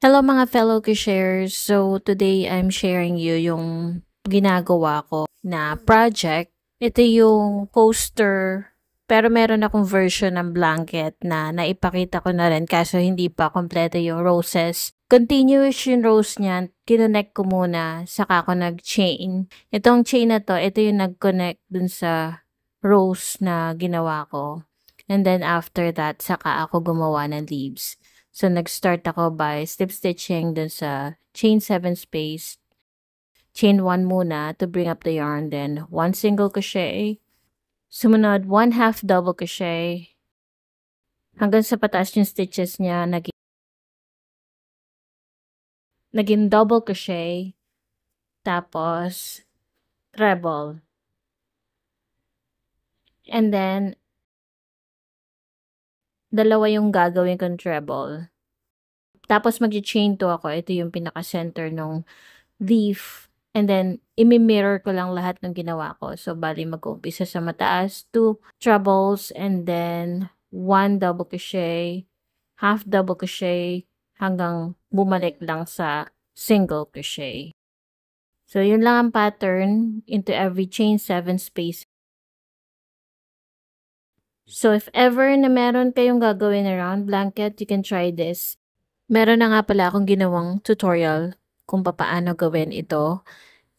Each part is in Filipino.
Hello mga fellow shares. So today I'm sharing you yung ginagawa ko na project. Ito yung coaster pero meron akong version ng blanket na naipakita ko na rin kaso hindi pa kompleto yung roses. Continuous yung rose niyan, kinonect ko muna, saka ako nag-chain. Itong chain na to, ito yung nag-connect dun sa rose na ginawa ko. And then after that, saka ako gumawa ng leaves. So, nag-start ako by slip stitching dun sa chain 7 space. Chain 1 muna to bring up the yarn, then 1 single crochet. Sumunod, 1 half double crochet. Hanggang sa pataas yung stitches niya, naging double crochet. Tapos, treble. And then, dalawa yung gagawin kong treble. Tapos, mag-chain 2 ako. Ito yung pinaka-center ng leaf. And then, imi-mirror ko lang lahat ng ginawa ko. So, bali mag-uumpisa sa mataas, 2 trebles, and then 1 double crochet, half double crochet, hanggang bumalik lang sa single crochet. So, yun lang ang pattern into every chain 7 space. So, if ever na meron kayong gagawin around blanket, you can try this. Meron na nga pala akong ginawang tutorial kung paano gawin ito.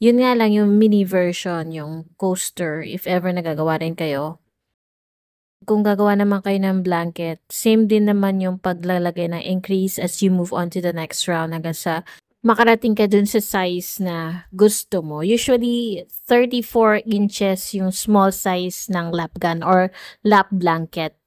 Yun nga lang yung mini version, yung coaster, if ever nagagawa rin kayo. Kung gagawa naman kayo ng blanket, same din naman yung paglalagay ng increase as you move on to the next round hanggang sa makarating ka dun sa size na gusto mo. Usually, 34 inches yung small size ng lap gun or lap blanket.